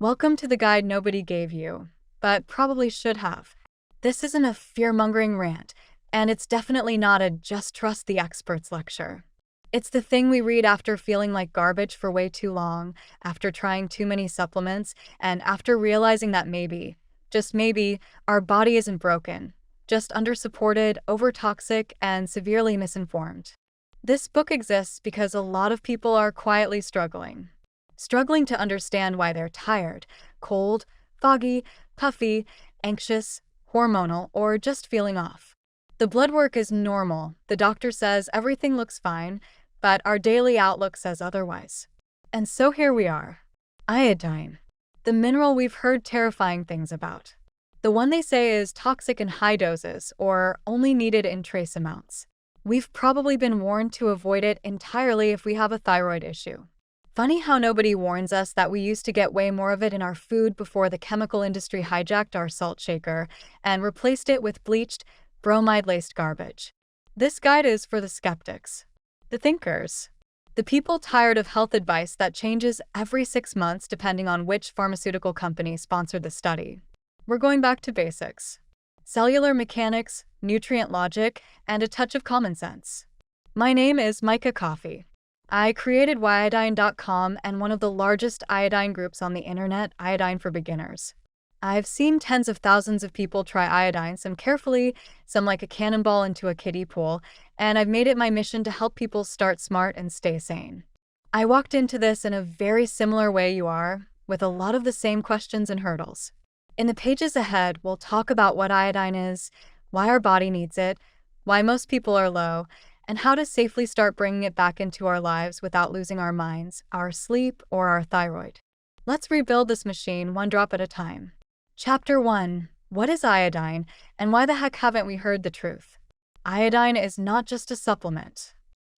Welcome to the guide nobody gave you, but probably should have. This isn't a fear-mongering rant, and it's definitely not a just trust the experts lecture. It's the thing we read after feeling like garbage for way too long, after trying too many supplements, and after realizing that maybe, just maybe, our body isn't broken, just undersupported, overtoxic, and severely misinformed. This book exists because a lot of people are quietly struggling to understand why they're tired, cold, foggy, puffy, anxious, hormonal, or just feeling off. The blood work is normal, the doctor says everything looks fine, but our daily outlook says otherwise. And so here we are. Iodine, the mineral we've heard terrifying things about. The one they say is toxic in high doses or only needed in trace amounts. We've probably been warned to avoid it entirely if we have a thyroid issue. Funny how nobody warns us that we used to get way more of it in our food before the chemical industry hijacked our salt shaker and replaced it with bleached, bromide-laced garbage. This guide is for the skeptics, the thinkers, the people tired of health advice that changes every 6 months depending on which pharmaceutical company sponsored the study. We're going back to basics. Cellular mechanics, nutrient logic, and a touch of common sense. My name is Micah Coffee. I created Iodine.com and one of the largest iodine groups on the internet, Iodine for Beginners. I've seen tens of thousands of people try iodine, some carefully, some like a cannonball into a kiddie pool, and I've made it my mission to help people start smart and stay sane. I walked into this in a very similar way you are, with a lot of the same questions and hurdles. In the pages ahead, we'll talk about what iodine is, why our body needs it, why most people are low, and how to safely start bringing it back into our lives without losing our minds, our sleep, or our thyroid. Let's rebuild this machine one drop at a time. Chapter 1. What is iodine, and why the heck haven't we heard the truth? Iodine is not just a supplement.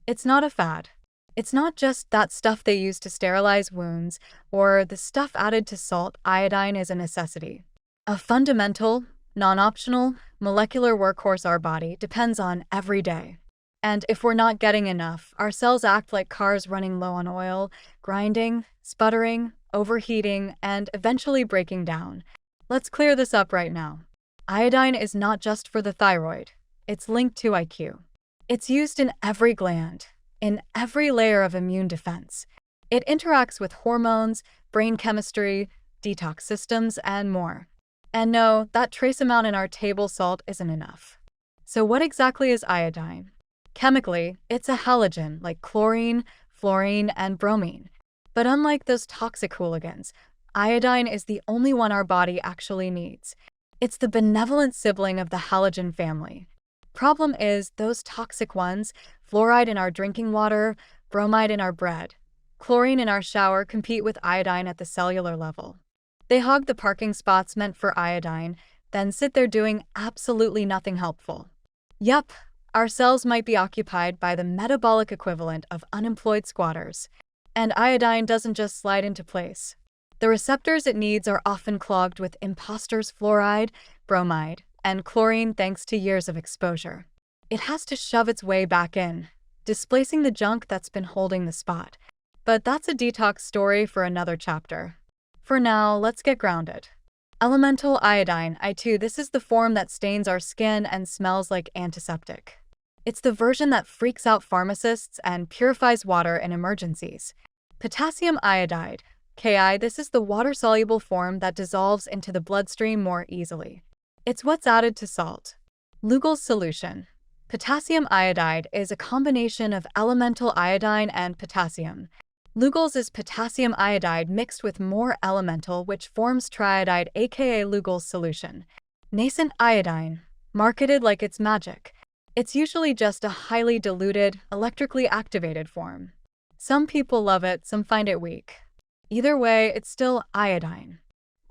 It's not a fad. It's not just that stuff they use to sterilize wounds, or the stuff added to salt. Iodine is a necessity. A fundamental, non-optional, molecular workhorse our body depends on every day. And if we're not getting enough, our cells act like cars running low on oil, grinding, sputtering, overheating, and eventually breaking down. Let's clear this up right now. Iodine is not just for the thyroid. It's linked to IQ. It's used in every gland, in every layer of immune defense. It interacts with hormones, brain chemistry, detox systems, and more. And no, that trace amount in our table salt isn't enough. So what exactly is iodine? Chemically, it's a halogen like chlorine, fluorine, and bromine. But unlike those toxic hooligans, iodine is the only one our body actually needs. It's the benevolent sibling of the halogen family. Problem is, those toxic ones, fluoride in our drinking water, bromide in our bread, chlorine in our shower, compete with iodine at the cellular level. They hog the parking spots meant for iodine, then sit there doing absolutely nothing helpful. Yup. Our cells might be occupied by the metabolic equivalent of unemployed squatters. And iodine doesn't just slide into place. The receptors it needs are often clogged with imposters fluoride, bromide, and chlorine thanks to years of exposure. It has to shove its way back in, displacing the junk that's been holding the spot. But that's a detox story for another chapter. For now, let's get grounded. Elemental iodine, I2, this is the form that stains our skin and smells like antiseptic. It's the version that freaks out pharmacists and purifies water in emergencies. Potassium iodide, Ki, this is the water-soluble form that dissolves into the bloodstream more easily. It's what's added to salt. Lugol's solution. Potassium iodide is a combination of elemental iodine and potassium. Lugol's is potassium iodide mixed with more elemental, which forms triiodide, aka Lugol's solution. Nascent iodine, marketed like it's magic. It's usually just a highly diluted, electrically activated form. Some people love it, some find it weak. Either way, it's still iodine.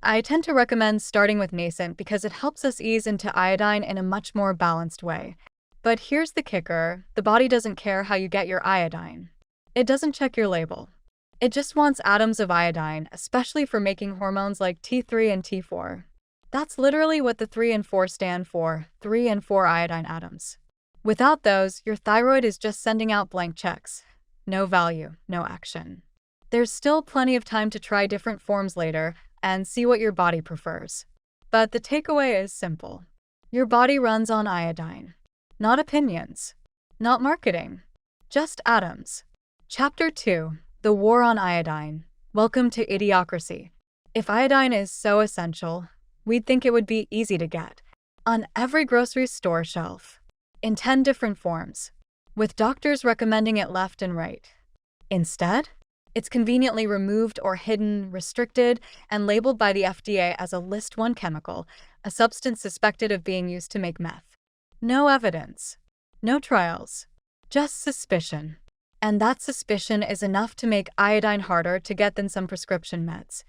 I tend to recommend starting with nascent because it helps us ease into iodine in a much more balanced way. But here's the kicker, the body doesn't care how you get your iodine. It doesn't check your label. It just wants atoms of iodine, especially for making hormones like T3 and T4. That's literally what the 3 and 4 stand for, 3 and 4 iodine atoms. Without those, your thyroid is just sending out blank checks. No value, no action. There's still plenty of time to try different forms later. and see what your body prefers. But the takeaway is simple. Your body runs on iodine. Not opinions. Not marketing. Just atoms. Chapter 2. The War on Iodine. Welcome to Idiocracy. If iodine is so essential, we'd think it would be easy to get. On every grocery store shelf. In 10 different forms. With doctors recommending it left and right. Instead, it's conveniently removed or hidden, restricted, and labeled by the FDA as a List 1 chemical, a substance suspected of being used to make meth. No evidence. No trials. Just suspicion. And that suspicion is enough to make iodine harder to get than some prescription meds.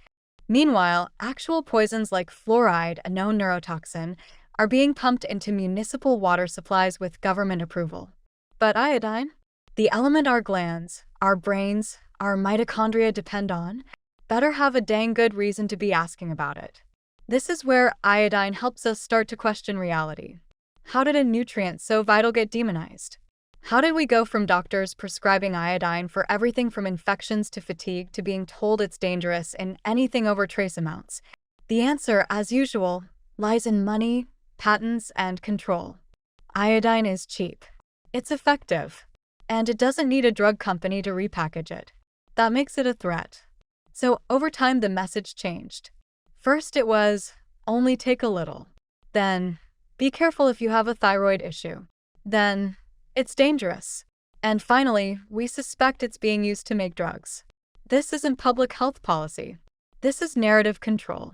Meanwhile, actual poisons like fluoride, a known neurotoxin, are being pumped into municipal water supplies with government approval. But iodine? The element our glands, our brains, our mitochondria depend on, better have a dang good reason to be asking about it. This is where iodine helps us start to question reality. How did a nutrient so vital get demonized? How did we go from doctors prescribing iodine for everything from infections to fatigue to being told it's dangerous in anything over trace amounts? The answer, as usual, lies in money, patents, and control. Iodine is cheap. It's effective. And it doesn't need a drug company to repackage it. That makes it a threat. So over time, the message changed. First it was, only take a little. Then, be careful if you have a thyroid issue. Then, it's dangerous. And finally, we suspect it's being used to make drugs. This isn't public health policy. This is narrative control.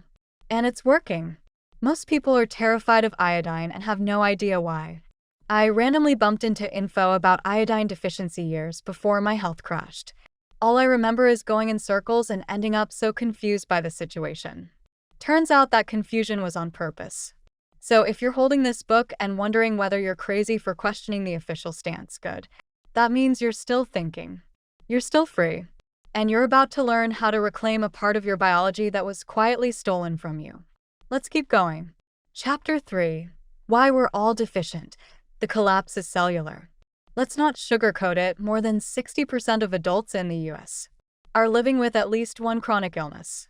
And it's working. Most people are terrified of iodine and have no idea why. I randomly bumped into info about iodine deficiency years before my health crashed. All I remember is going in circles and ending up so confused by the situation. Turns out that confusion was on purpose. So if you're holding this book and wondering whether you're crazy for questioning the official stance, good. That means you're still thinking. You're still free. And you're about to learn how to reclaim a part of your biology that was quietly stolen from you. Let's keep going. Chapter 3. Why we're all deficient. The collapse is cellular. Let's not sugarcoat it, more than 60% of adults in the US are living with at least one chronic illness.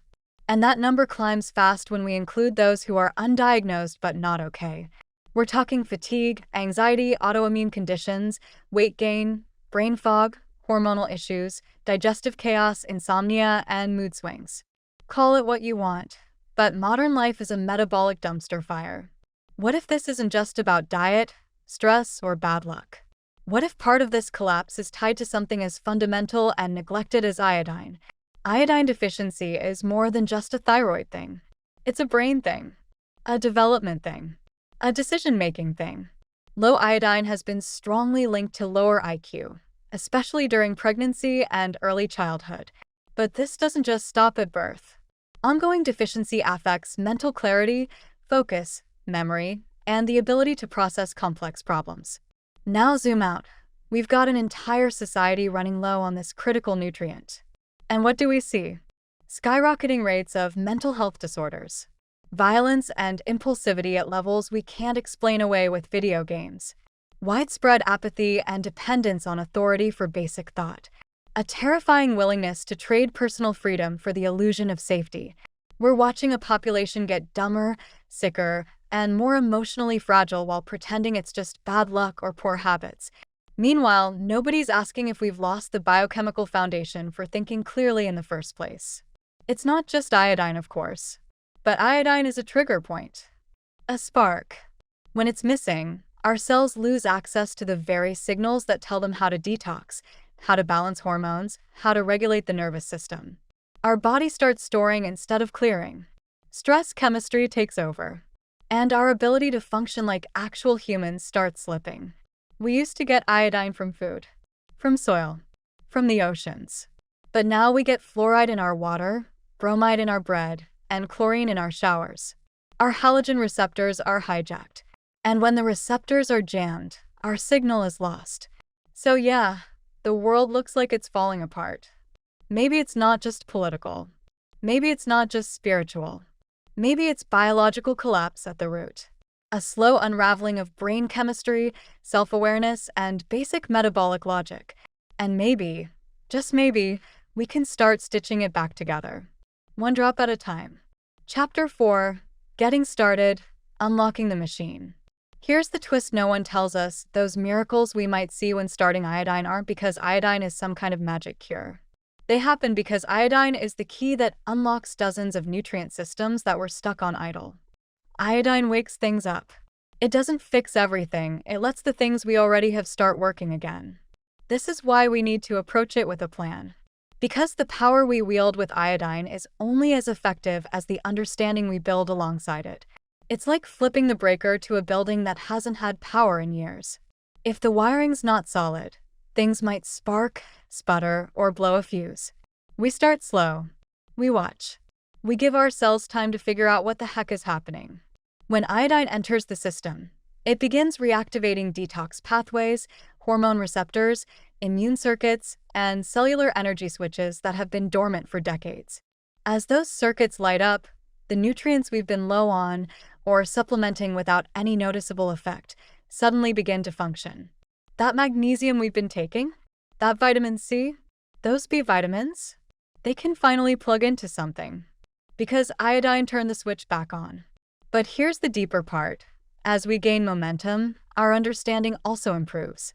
And that number climbs fast when we include those who are undiagnosed but not okay. We're talking fatigue, anxiety, autoimmune conditions, weight gain, brain fog, hormonal issues, digestive chaos, insomnia, and mood swings. Call it what you want, but modern life is a metabolic dumpster fire. What if this isn't just about diet, stress, or bad luck? What if part of this collapse is tied to something as fundamental and neglected as iodine? Iodine deficiency is more than just a thyroid thing. It's a brain thing, a development thing, a decision-making thing. Low iodine has been strongly linked to lower IQ, especially during pregnancy and early childhood. But this doesn't just stop at birth. Ongoing deficiency affects mental clarity, focus, memory, and the ability to process complex problems. Now zoom out. We've got an entire society running low on this critical nutrient. And what do we see? Skyrocketing rates of mental health disorders, violence and impulsivity at levels we can't explain away with video games, widespread apathy and dependence on authority for basic thought, a terrifying willingness to trade personal freedom for the illusion of safety. We're watching a population get dumber, sicker, and more emotionally fragile while pretending it's just bad luck or poor habits. Meanwhile, nobody's asking if we've lost the biochemical foundation for thinking clearly in the first place. It's not just iodine, of course, but iodine is a trigger point, a spark. When it's missing, our cells lose access to the very signals that tell them how to detox, how to balance hormones, how to regulate the nervous system. Our body starts storing instead of clearing. Stress chemistry takes over. And our ability to function like actual humans starts slipping. We used to get iodine from food, from soil, from the oceans. But now we get fluoride in our water, bromide in our bread, and chlorine in our showers. Our halogen receptors are hijacked. And when the receptors are jammed, our signal is lost. So yeah, the world looks like it's falling apart. Maybe it's not just political. Maybe it's not just spiritual. Maybe it's biological collapse at the root. A slow unraveling of brain chemistry, self-awareness, and basic metabolic logic. And maybe, just maybe, we can start stitching it back together. One drop at a time. Chapter 4: Getting Started, Unlocking the Machine. Here's the twist no one tells us: those miracles we might see when starting iodine aren't because iodine is some kind of magic cure. They happen because iodine is the key that unlocks dozens of nutrient systems that were stuck on idle. Iodine wakes things up. It doesn't fix everything, it lets the things we already have start working again. This is why we need to approach it with a plan. Because the power we wield with iodine is only as effective as the understanding we build alongside it. It's like flipping the breaker to a building that hasn't had power in years. If the wiring's not solid, things might spark, sputter, or blow a fuse. We start slow. We watch. We give ourselves time to figure out what the heck is happening. When iodine enters the system, it begins reactivating detox pathways, hormone receptors, immune circuits, and cellular energy switches that have been dormant for decades. As those circuits light up, the nutrients we've been low on, or supplementing without any noticeable effect, suddenly begin to function. That magnesium we've been taking, that vitamin C, those B vitamins, they can finally plug into something. Because iodine turned the switch back on. But here's the deeper part. As we gain momentum, our understanding also improves.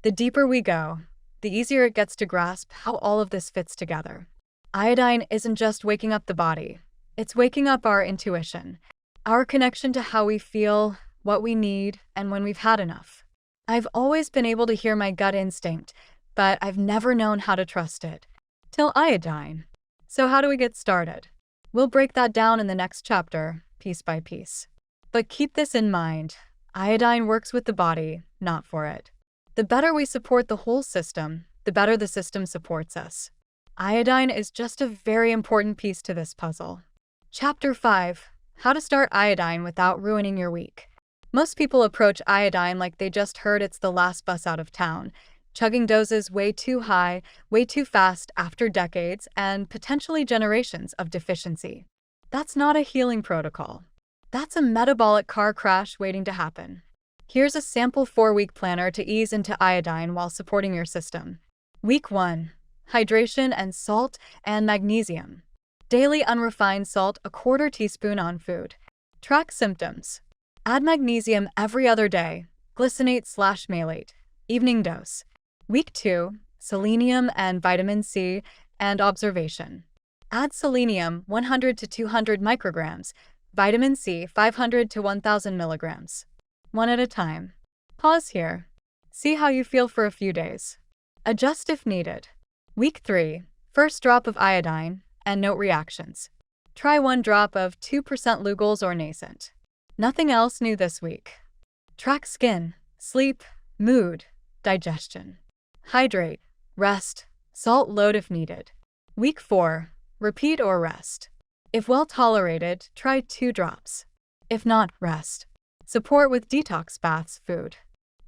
The deeper we go, the easier it gets to grasp how all of this fits together. Iodine isn't just waking up the body, it's waking up our intuition, our connection to how we feel, what we need, and when we've had enough. I've always been able to hear my gut instinct, but I've never known how to trust it. Till iodine. So how do we get started? We'll break that down in the next chapter, piece by piece. But keep this in mind, iodine works with the body, not for it. The better we support the whole system, the better the system supports us. Iodine is just a very important piece to this puzzle. Chapter 5: How to Start Iodine Without Ruining Your Week. Most people approach iodine like they just heard it's the last bus out of town, chugging doses way too high, way too fast after decades and potentially generations of deficiency. That's not a healing protocol. That's a metabolic car crash waiting to happen. Here's a sample 4-week planner to ease into iodine while supporting your system. Week 1: Hydration and salt and magnesium. Daily unrefined salt, a 1/4 teaspoon on food. Track symptoms. Add magnesium every other day, glycinate/malate. Evening dose. Week 2: Selenium and vitamin C and observation. Add selenium 100 to 200 micrograms, vitamin C 500 to 1000 milligrams. One at a time. Pause here. See how you feel for a few days. Adjust if needed. Week 3: First drop of iodine and note reactions. Try 1 drop of 2% Lugol's or nascent. Nothing else new this week. Track skin, sleep, mood, digestion. Hydrate, rest, salt load if needed. Week 4: Repeat or rest. If well tolerated, try 2 drops. If not, rest. Support with detox baths, food.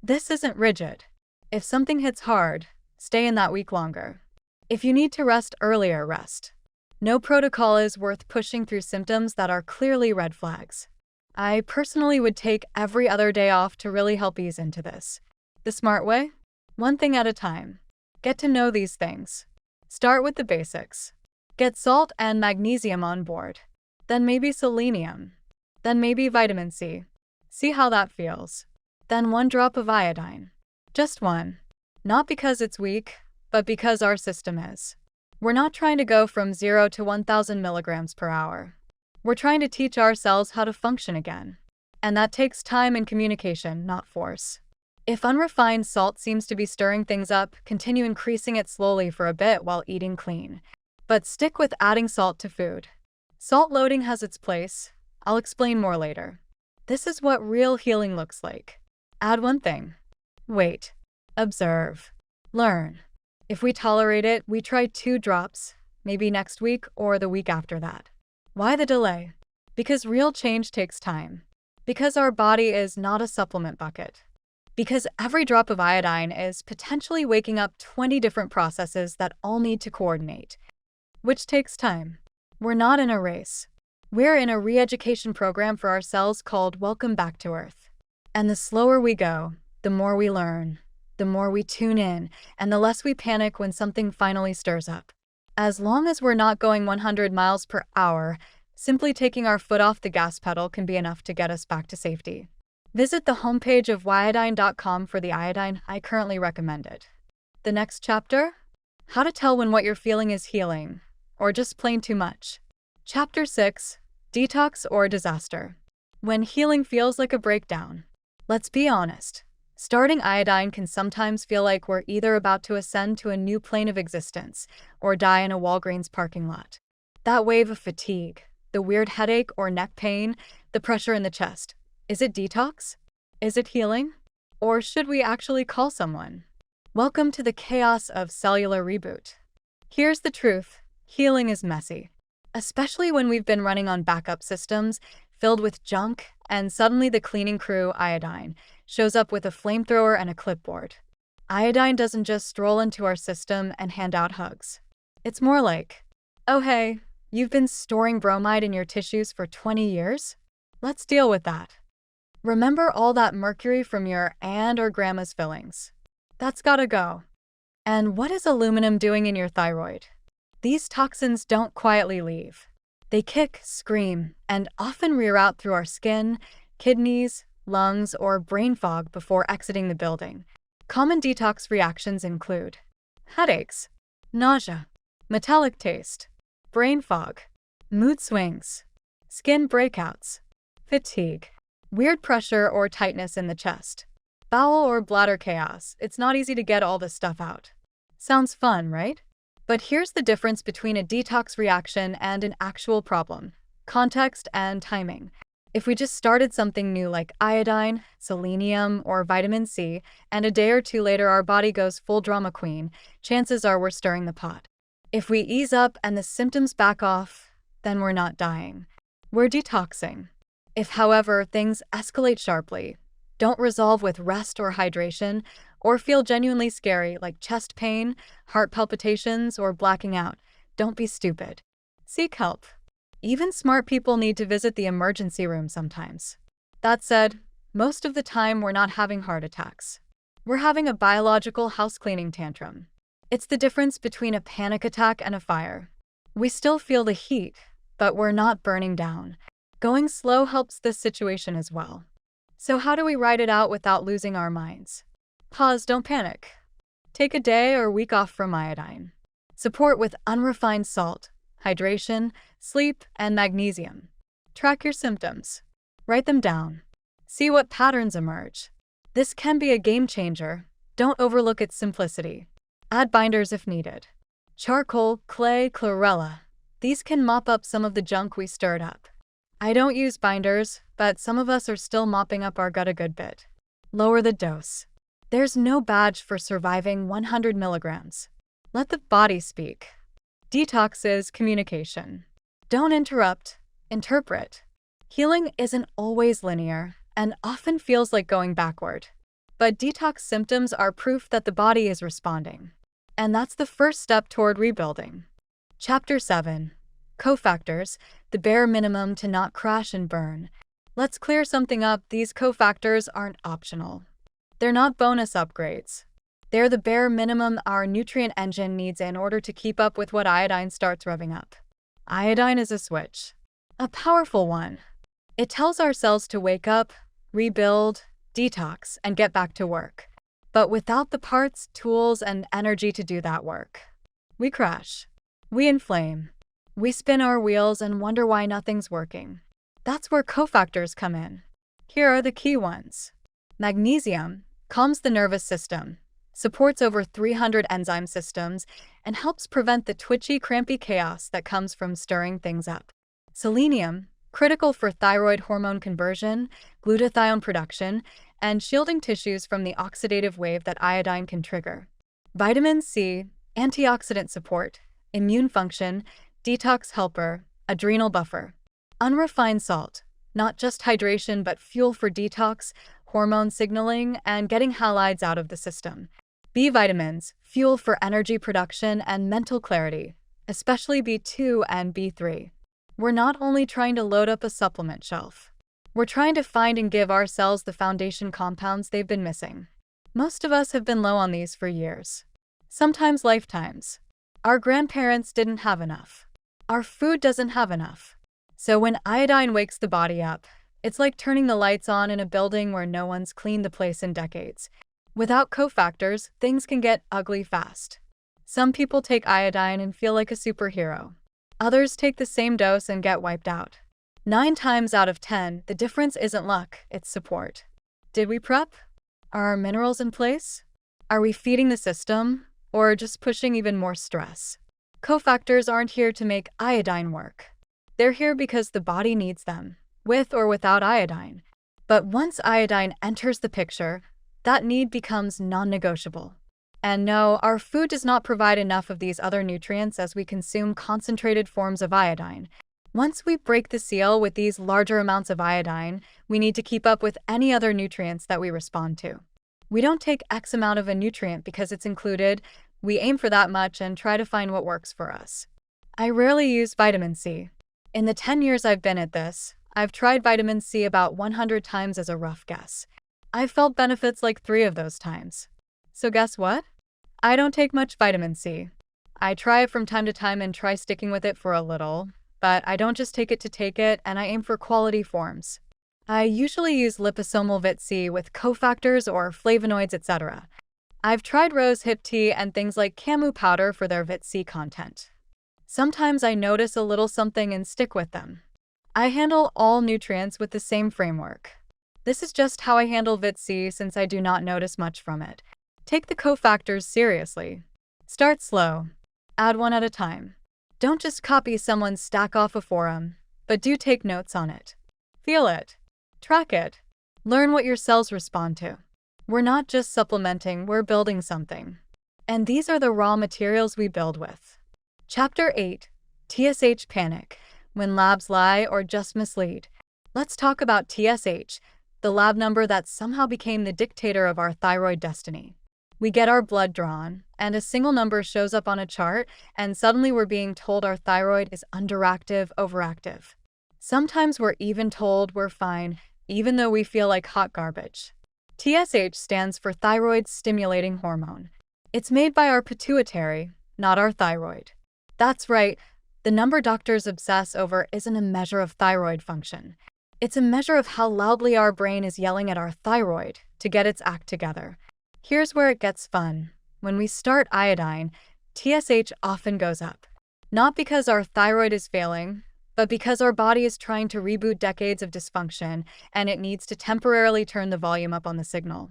This isn't rigid. If something hits hard, stay in that week longer. If you need to rest earlier, rest. No protocol is worth pushing through symptoms that are clearly red flags. I personally would take every other day off to really help ease into this. The smart way? One thing at a time. Get to know these things. Start with the basics. Get salt and magnesium on board. Then maybe selenium. Then maybe vitamin C. See how that feels. Then 1 drop of iodine. Just 1. Not because it's weak, but because our system is. We're not trying to go from 0 to 1000 milligrams per hour. We're trying to teach ourselves how to function again. And that takes time and communication, not force. If unrefined salt seems to be stirring things up, continue increasing it slowly for a bit while eating clean. But stick with adding salt to food. Salt loading has its place. I'll explain more later. This is what real healing looks like. Add 1 thing. Wait. Observe. Learn. If we tolerate it, we try 2 drops, maybe next week or the week after that. Why the delay? Because real change takes time. Because our body is not a supplement bucket. Because every drop of iodine is potentially waking up 20 different processes that all need to coordinate. Which takes time. We're not in a race. We're in a re-education program for ourselves called Welcome Back to Earth. And the slower we go, the more we learn, the more we tune in, and the less we panic when something finally stirs up. As long as we're not going 100 miles per hour, Simply taking our foot off the gas pedal can be enough to get us back to safety. Visit the homepage of iodine.com for the iodine I currently recommend it. The next chapter? How to tell when what you're feeling is healing, or just plain too much. Chapter 6: Detox or Disaster. When healing feels like a breakdown. Let's be honest. Starting iodine can sometimes feel like we're either about to ascend to a new plane of existence or die in a Walgreens parking lot. That wave of fatigue, the weird headache or neck pain, the pressure in the chest. Is it detox? Is it healing? Or should we actually call someone? Welcome to the chaos of cellular reboot. Here's the truth: healing is messy. Especially when we've been running on backup systems filled with junk, and suddenly the cleaning crew, Iodine, shows up with a flamethrower and a clipboard. Iodine doesn't just stroll into our system and hand out hugs. It's more like, oh hey, you've been storing bromide in your tissues for 20 years? Let's deal with that. Remember all that mercury from your aunt or grandma's fillings? That's gotta go. And what is aluminum doing in your thyroid? These toxins don't quietly leave. They kick, scream, and often rear out through our skin, kidneys, lungs, or brain fog before exiting the building. Common detox reactions include headaches, nausea, metallic taste, brain fog, mood swings, skin breakouts, fatigue, weird pressure or tightness in the chest, bowel or bladder chaos. It's not easy to get all this stuff out. Sounds fun, right? But here's the difference between a detox reaction and an actual problem: context and timing. If we just started something new like iodine, selenium, or vitamin C, and a day or two later our body goes full drama queen, chances are we're stirring the pot. If we ease up and the symptoms back off, then we're not dying. We're detoxing. If, however, things escalate sharply, don't resolve with rest or hydration, or feel genuinely scary like chest pain, heart palpitations, or blacking out, don't be stupid. Seek help. Even smart people need to visit the emergency room sometimes. That said, most of the time we're not having heart attacks. We're having a biological house-cleaning tantrum. It's the difference between a panic attack and a fire. We still feel the heat, but we're not burning down. Going slow helps this situation as well. So how do we ride it out without losing our minds? Pause, don't panic. Take a day or week off from iodine. Support with unrefined salt, hydration, sleep, and magnesium. Track your symptoms. Write them down. See what patterns emerge. This can be a game changer. Don't overlook its simplicity. Add binders if needed. Charcoal, clay, chlorella. These can mop up some of the junk we stirred up. I don't use binders, but some of us are still mopping up our gut a good bit. Lower the dose. There's no badge for surviving 100 milligrams. Let the body speak. Detox is communication. Don't interrupt, interpret. Healing isn't always linear and often feels like going backward. But detox symptoms are proof that the body is responding. And that's the first step toward rebuilding. Chapter 7: Cofactors, the bare minimum to not crash and burn. Let's clear something up: these cofactors aren't optional. They're not bonus upgrades. They're the bare minimum our nutrient engine needs in order to keep up with what iodine starts revving up. Iodine is a switch. A powerful one. It tells our cells to wake up, rebuild, detox, and get back to work. But without the parts, tools, and energy to do that work, we crash. We inflame. We spin our wheels and wonder why nothing's working. That's where cofactors come in. Here are the key ones. Magnesium calms the nervous system, supports over 300 enzyme systems, and helps prevent the twitchy, crampy chaos that comes from stirring things up. Selenium, critical for thyroid hormone conversion, glutathione production, and shielding tissues from the oxidative wave that iodine can trigger. Vitamin C, antioxidant support, immune function, detox helper, adrenal buffer. Unrefined salt, not just hydration but fuel for detox, hormone signaling, and getting halides out of the system. B vitamins, fuel for energy production and mental clarity, especially B2 and B3. We're not only trying to load up a supplement shelf. We're trying to find and give our cells the foundation compounds they've been missing. Most of us have been low on these for years, sometimes lifetimes. Our grandparents didn't have enough. Our food doesn't have enough. So when iodine wakes the body up, it's like turning the lights on in a building where no one's cleaned the place in decades. Without cofactors, things can get ugly fast. Some people take iodine and feel like a superhero. Others take the same dose and get wiped out. 9 times out of 10, the difference isn't luck, it's support. Did we prep? Are our minerals in place? Are we feeding the system? Or just pushing even more stress? Cofactors aren't here to make iodine work. They're here because the body needs them, with or without iodine. But once iodine enters the picture, that need becomes non-negotiable. And no, our food does not provide enough of these other nutrients as we consume concentrated forms of iodine. Once we break the seal with these larger amounts of iodine, we need to keep up with any other nutrients that we respond to. We don't take X amount of a nutrient because it's included, we aim for that much and try to find what works for us. I rarely use vitamin C. In the 10 years I've been at this, I've tried vitamin C about 100 times as a rough guess. I've felt benefits like 3 of those times. So guess what? I don't take much vitamin C. I try it from time to time and try sticking with it for a little, but I don't just take it to take it, and I aim for quality forms. I usually use liposomal Vit C with cofactors or flavonoids, etc. I've tried rose hip tea and things like camu powder for their Vit C content. Sometimes I notice a little something and stick with them. I handle all nutrients with the same framework. This is just how I handle Vit C since I do not notice much from it. Take the cofactors seriously. Start slow. Add one at a time. Don't just copy someone's stack off a forum, but do take notes on it. Feel it. Track it. Learn what your cells respond to. We're not just supplementing, we're building something. And these are the raw materials we build with. Chapter 8. TSH Panic. When labs lie or just mislead. Let's talk about TSH, the lab number that somehow became the dictator of our thyroid destiny. We get our blood drawn, and a single number shows up on a chart, and suddenly we're being told our thyroid is underactive, overactive. Sometimes we're even told we're fine, even though we feel like hot garbage. TSH stands for thyroid stimulating hormone. It's made by our pituitary, not our thyroid. That's right, the number doctors obsess over isn't a measure of thyroid function. It's a measure of how loudly our brain is yelling at our thyroid to get its act together. Here's where it gets fun. When we start iodine, TSH often goes up. Not because our thyroid is failing, but because our body is trying to reboot decades of dysfunction and it needs to temporarily turn the volume up on the signal.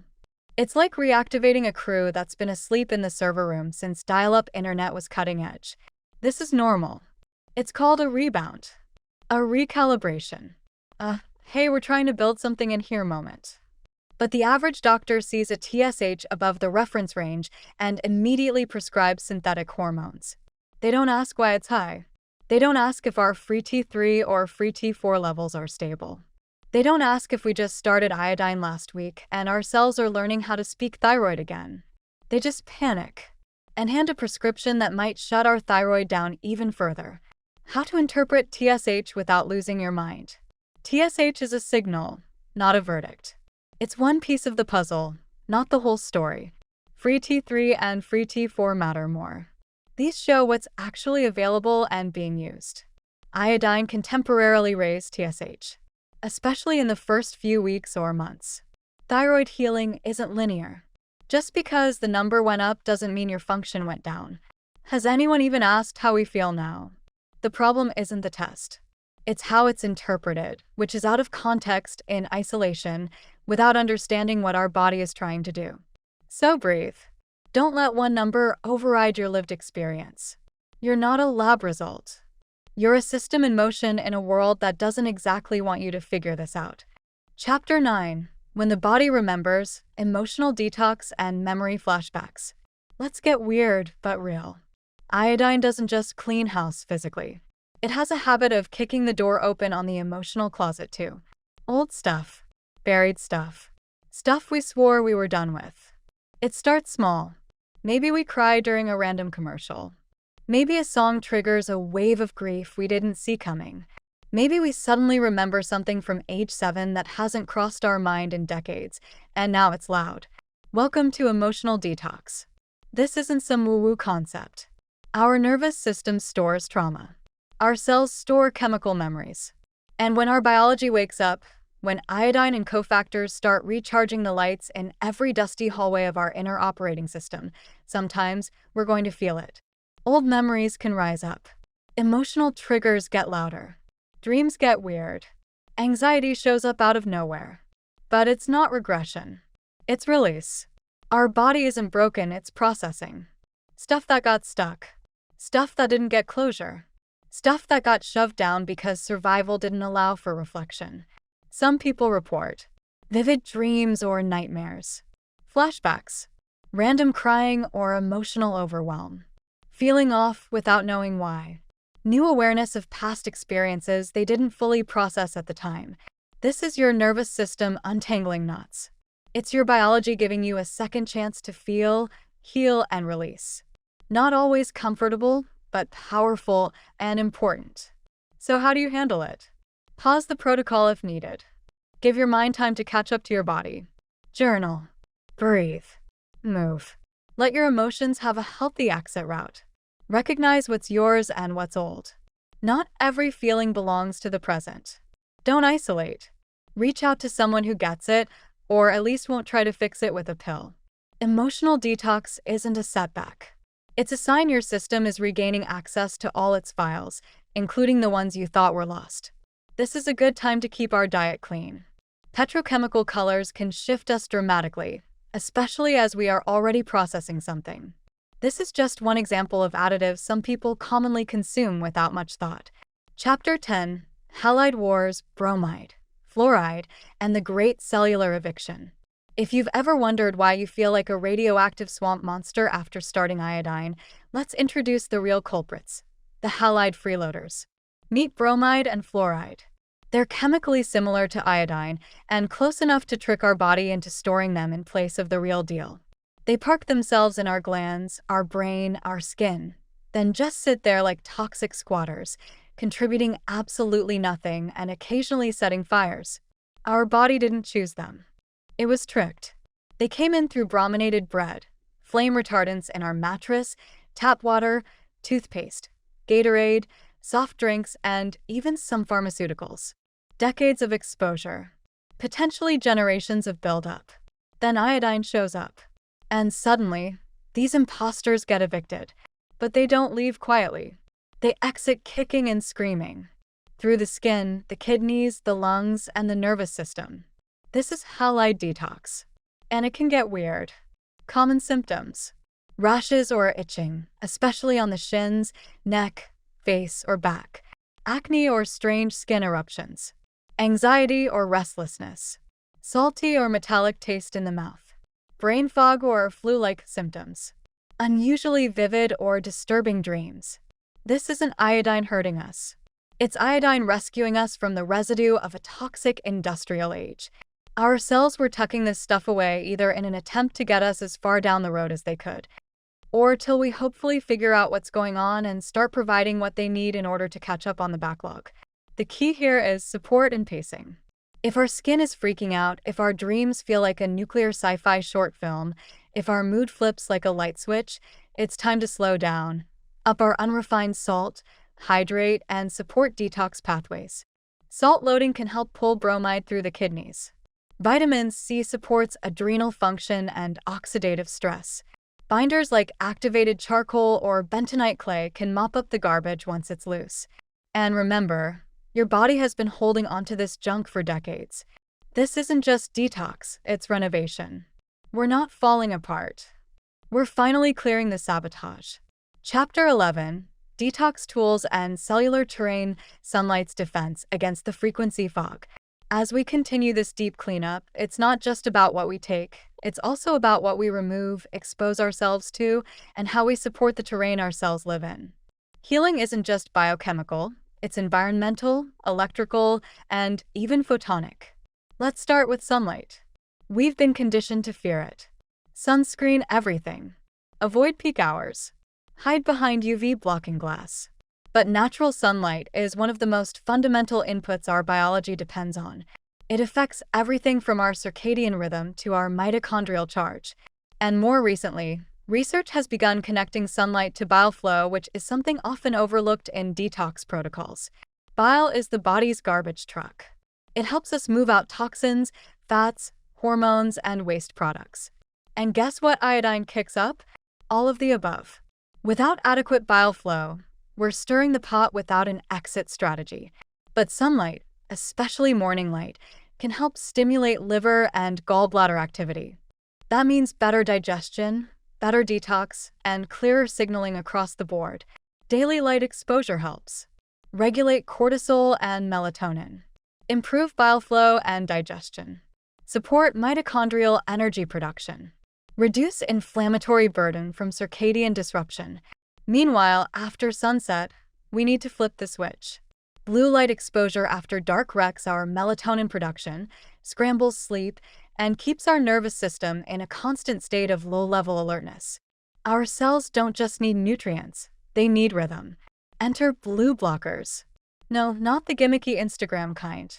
It's like reactivating a crew that's been asleep in the server room since dial-up internet was cutting edge. This is normal. It's called a rebound. A recalibration. Hey, we're trying to build something in here moment. But the average doctor sees a TSH above the reference range and immediately prescribes synthetic hormones. They don't ask why it's high. They don't ask if our free T3 or free T4 levels are stable. They don't ask if we just started iodine last week and our cells are learning how to speak thyroid again. They just panic and hand a prescription that might shut our thyroid down even further. How to interpret TSH without losing your mind. TSH is a signal, not a verdict. It's one piece of the puzzle, not the whole story. Free T3 and free T4 matter more. These show what's actually available and being used. Iodine can temporarily raise TSH, especially in the first few weeks or months. Thyroid healing isn't linear. Just because the number went up doesn't mean your function went down. Has anyone even asked how we feel now? The problem isn't the test. It's how it's interpreted, which is out of context in isolation, without understanding what our body is trying to do. So breathe. Don't let one number override your lived experience. You're not a lab result. You're a system in motion in a world that doesn't exactly want you to figure this out. Chapter 9. When the body remembers, emotional detox and memory flashbacks. Let's get weird but real. Iodine doesn't just clean house physically. It has a habit of kicking the door open on the emotional closet too. Old stuff. Buried stuff. Stuff we swore we were done with. It starts small. Maybe we cry during a random commercial. Maybe a song triggers a wave of grief we didn't see coming. Maybe we suddenly remember something from age 7 that hasn't crossed our mind in decades, and now it's loud. Welcome to emotional detox. This isn't some woo-woo concept. Our nervous system stores trauma. Our cells store chemical memories. And when our biology wakes up, when iodine and cofactors start recharging the lights in every dusty hallway of our inner operating system, sometimes we're going to feel it. Old memories can rise up. Emotional triggers get louder. Dreams get weird. Anxiety shows up out of nowhere. But it's not regression. It's release. Our body isn't broken, it's processing. Stuff that got stuck. Stuff that didn't get closure. Stuff that got shoved down because survival didn't allow for reflection. Some people report vivid dreams or nightmares, flashbacks, random crying or emotional overwhelm, feeling off without knowing why, new awareness of past experiences they didn't fully process at the time. This is your nervous system untangling knots. It's your biology giving you a second chance to feel, heal, and release. Not always comfortable, but powerful and important. So how do you handle it? Pause the protocol if needed. Give your mind time to catch up to your body. Journal. Breathe. Move. Let your emotions have a healthy exit route. Recognize what's yours and what's old. Not every feeling belongs to the present. Don't isolate. Reach out to someone who gets it, or at least won't try to fix it with a pill. Emotional detox isn't a setback. It's a sign your system is regaining access to all its files, including the ones you thought were lost. This is a good time to keep our diet clean. Petrochemical colors can shift us dramatically, especially as we are already processing something. This is just one example of additives some people commonly consume without much thought. Chapter 10: Halide Wars, Bromide, Fluoride, and the Great Cellular Eviction. If you've ever wondered why you feel like a radioactive swamp monster after starting iodine, let's introduce the real culprits, the halide freeloaders. Meet bromide and fluoride. They're chemically similar to iodine and close enough to trick our body into storing them in place of the real deal. They park themselves in our glands, our brain, our skin, then just sit there like toxic squatters, contributing absolutely nothing and occasionally setting fires. Our body didn't choose them. It was tricked. They came in through brominated bread, flame retardants in our mattress, tap water, toothpaste, Gatorade, soft drinks, and even some pharmaceuticals. Decades of exposure. Potentially generations of buildup. Then iodine shows up. And suddenly, these imposters get evicted. But they don't leave quietly. They exit kicking and screaming. Through the skin, the kidneys, the lungs, and the nervous system. This is halide detox. And it can get weird. Common symptoms: rashes or itching, especially on the shins, neck, face, or back. Acne or strange skin eruptions. Anxiety or restlessness. Salty or metallic taste in the mouth. Brain fog or flu-like symptoms. Unusually vivid or disturbing dreams. This isn't iodine hurting us. It's iodine rescuing us from the residue of a toxic industrial age. Our cells were tucking this stuff away either in an attempt to get us as far down the road as they could, or till we hopefully figure out what's going on and start providing what they need in order to catch up on the backlog. The key here is support and pacing. If our skin is freaking out, if our dreams feel like a nuclear sci-fi short film, if our mood flips like a light switch, it's time to slow down, up our unrefined salt, hydrate, and support detox pathways. Salt loading can help pull bromide through the kidneys. Vitamin C supports adrenal function and oxidative stress. Binders like activated charcoal or bentonite clay can mop up the garbage once it's loose. And remember, your body has been holding onto this junk for decades. This isn't just detox, it's renovation. We're not falling apart. We're finally clearing the sabotage. Chapter 11: Detox Tools and Cellular Terrain, Sunlight's Defense Against the Frequency Fog. As we continue this deep cleanup, it's not just about what we take, it's also about what we remove, expose ourselves to, and how we support the terrain our cells live in. Healing isn't just biochemical, it's environmental, electrical, and even photonic. Let's start with sunlight. We've been conditioned to fear it. Sunscreen everything. Avoid peak hours. Hide behind UV blocking glass. But natural sunlight is one of the most fundamental inputs our biology depends on. It affects everything from our circadian rhythm to our mitochondrial charge. And more recently, research has begun connecting sunlight to bile flow, which is something often overlooked in detox protocols. Bile is the body's garbage truck. It helps us move out toxins, fats, hormones, and waste products. And guess what iodine kicks up? All of the above. Without adequate bile flow, we're stirring the pot without an exit strategy. But sunlight, especially morning light, can help stimulate liver and gallbladder activity. That means better digestion, better detox, and clearer signaling across the board. Daily light exposure helps. Regulate cortisol and melatonin. Improve bile flow and digestion. Support mitochondrial energy production. Reduce inflammatory burden from circadian disruption. Meanwhile, after sunset, we need to flip the switch. Blue light exposure after dark wrecks our melatonin production, scrambles sleep, and keeps our nervous system in a constant state of low-level alertness. Our cells don't just need nutrients, they need rhythm. Enter blue blockers. No, not the gimmicky Instagram kind.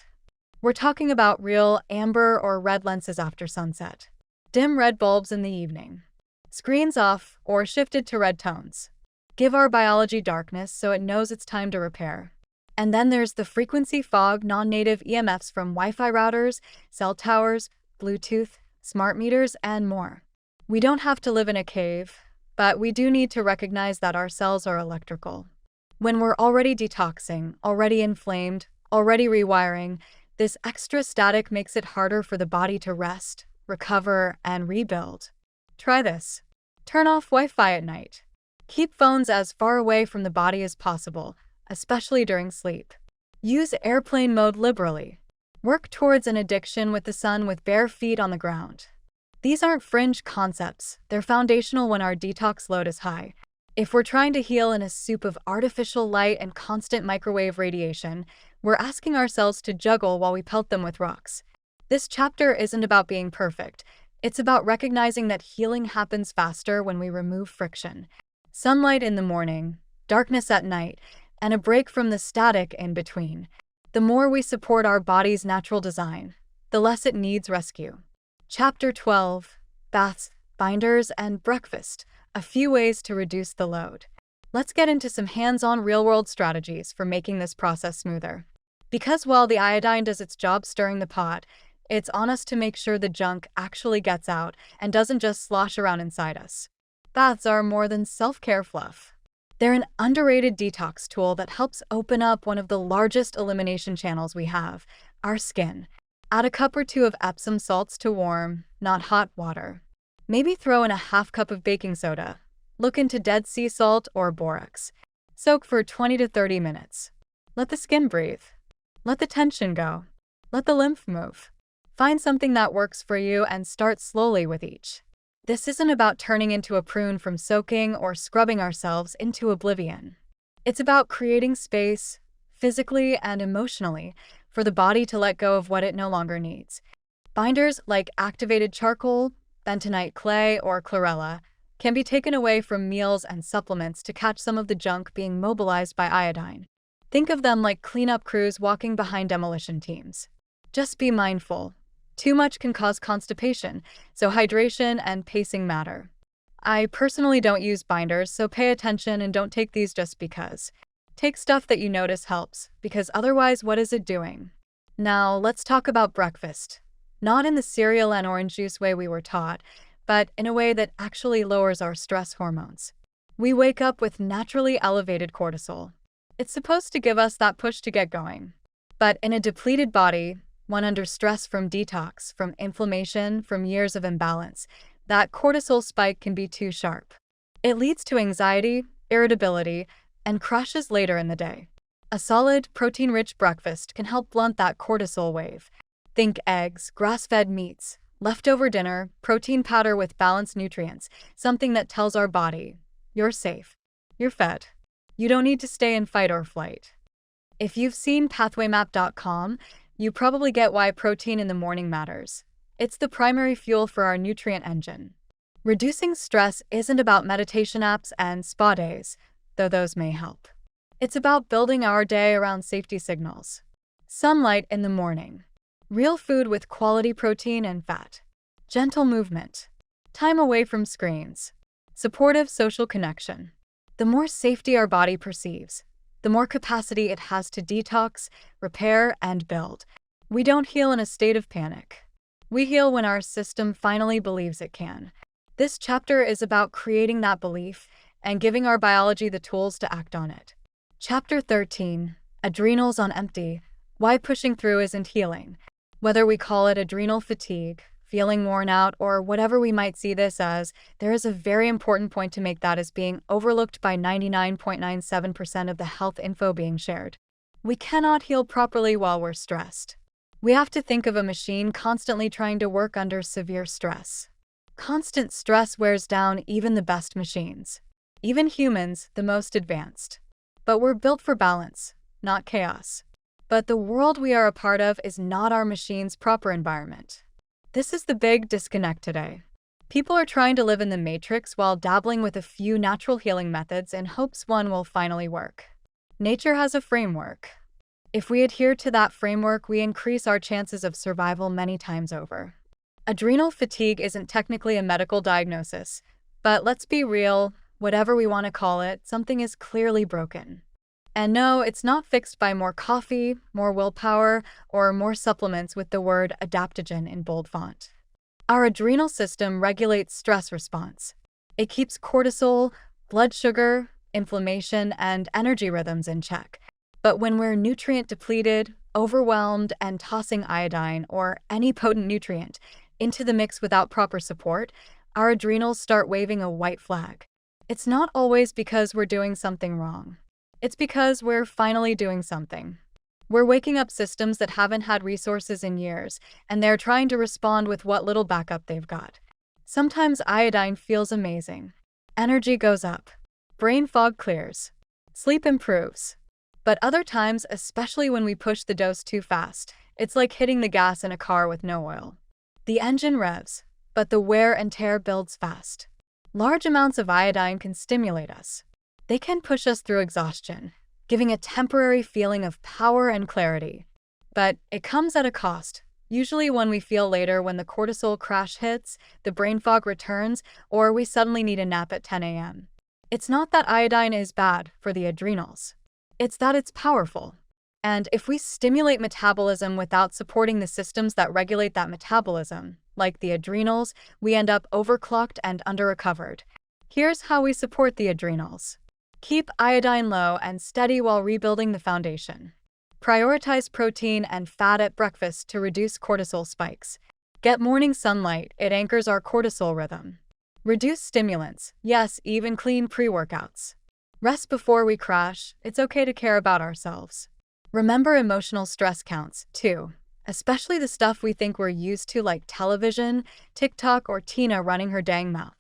We're talking about real amber or red lenses after sunset. Dim red bulbs in the evening. Screens off or shifted to red tones. Give our biology darkness so it knows it's time to repair. And then there's the frequency fog non-native EMFs from Wi-Fi routers, cell towers, Bluetooth, smart meters, and more. We don't have to live in a cave, but we do need to recognize that our cells are electrical. When we're already detoxing, already inflamed, already rewiring, this extra static makes it harder for the body to rest, recover, and rebuild. Try this. Turn off Wi-Fi at night. Keep phones as far away from the body as possible, especially during sleep. Use airplane mode liberally. Work towards an addiction with the sun with bare feet on the ground. These aren't fringe concepts, they're foundational when our detox load is high. If we're trying to heal in a soup of artificial light and constant microwave radiation, we're asking ourselves to juggle while we pelt them with rocks. This chapter isn't about being perfect. It's about recognizing that healing happens faster when we remove friction. Sunlight in the morning, darkness at night, and a break from the static in between. The more we support our body's natural design, the less it needs rescue. Chapter 12: Baths, Binders, and Breakfast. A few ways to reduce the load. Let's get into some hands-on real-world strategies for making this process smoother. Because while the iodine does its job stirring the pot, it's on us to make sure the junk actually gets out and doesn't just slosh around inside us. Baths are more than self-care fluff. They're an underrated detox tool that helps open up one of the largest elimination channels we have, our skin. Add a cup or two of Epsom salts to warm, not hot water. Maybe throw in a half cup of baking soda. Look into Dead Sea salt or borax. Soak for 20 to 30 minutes. Let the skin breathe. Let the tension go. Let the lymph move. Find something that works for you and start slowly with each. This isn't about turning into a prune from soaking or scrubbing ourselves into oblivion. It's about creating space, physically and emotionally, for the body to let go of what it no longer needs. Binders like activated charcoal, bentonite clay, or chlorella can be taken away from meals and supplements to catch some of the junk being mobilized by iodine. Think of them like cleanup crews walking behind demolition teams. Just be mindful. Too much can cause constipation, so hydration and pacing matter. I personally don't use binders, so pay attention and don't take these just because. Take stuff that you notice helps, because otherwise, what is it doing? Now, let's talk about breakfast. Not in the cereal and orange juice way we were taught, but in a way that actually lowers our stress hormones. We wake up with naturally elevated cortisol. It's supposed to give us that push to get going. But in a depleted body, one under stress from detox, from inflammation, from years of imbalance, that cortisol spike can be too sharp. It leads to anxiety, irritability, and crashes later in the day. A solid, protein-rich breakfast can help blunt that cortisol wave. Think eggs, grass-fed meats, leftover dinner, protein powder with balanced nutrients, something that tells our body, you're safe, you're fed. You don't need to stay in fight or flight. If you've seen pathwaymap.com, you probably get why protein in the morning matters. It's the primary fuel for our nutrient engine. Reducing stress isn't about meditation apps and spa days, though those may help. It's about building our day around safety signals. Sunlight in the morning. Real food with quality protein and fat. Gentle movement. Time away from screens. Supportive social connection. The more safety our body perceives, the more capacity it has to detox, repair, and build. We don't heal in a state of panic. We heal when our system finally believes it can. This chapter is about creating that belief and giving our biology the tools to act on it. Chapter 13, Adrenals on Empty, Why Pushing Through Isn't Healing. Whether we call it adrenal fatigue, feeling worn out, or whatever we might see this as, there is a very important point to make that is being overlooked by 99.97% of the health info being shared. We cannot heal properly while we're stressed. We have to think of a machine constantly trying to work under severe stress. Constant stress wears down even the best machines. Even humans, the most advanced. But we're built for balance, not chaos. But the world we are a part of is not our machine's proper environment. This is the big disconnect today. People are trying to live in the matrix while dabbling with a few natural healing methods in hopes one will finally work. Nature has a framework. If we adhere to that framework, we increase our chances of survival many times over. Adrenal fatigue isn't technically a medical diagnosis, but let's be real, whatever we want to call it, something is clearly broken. And no, it's not fixed by more coffee, more willpower, or more supplements with the word adaptogen in bold font. Our adrenal system regulates stress response. It keeps cortisol, blood sugar, inflammation, and energy rhythms in check. But when we're nutrient depleted, overwhelmed, and tossing iodine or any potent nutrient into the mix without proper support, our adrenals start waving a white flag. It's not always because we're doing something wrong. It's because we're finally doing something. We're waking up systems that haven't had resources in years, and they're trying to respond with what little backup they've got. Sometimes iodine feels amazing. Energy goes up. Brain fog clears. Sleep improves. But other times, especially when we push the dose too fast, it's like hitting the gas in a car with no oil. The engine revs, but the wear and tear builds fast. Large amounts of iodine can stimulate us. They can push us through exhaustion, giving a temporary feeling of power and clarity. But it comes at a cost, usually when we feel later when the cortisol crash hits, the brain fog returns, or we suddenly need a nap at 10 a.m. It's not that iodine is bad for the adrenals. It's that it's powerful. And if we stimulate metabolism without supporting the systems that regulate that metabolism, like the adrenals, we end up overclocked and under-recovered. Here's how we support the adrenals. Keep iodine low and steady while rebuilding the foundation. Prioritize protein and fat at breakfast to reduce cortisol spikes. Get morning sunlight, it anchors our cortisol rhythm. Reduce stimulants, yes, even clean pre-workouts. Rest before we crash, it's okay to care about ourselves. Remember emotional stress counts, too, especially the stuff we think we're used to like television, TikTok, or Tina running her dang mouth.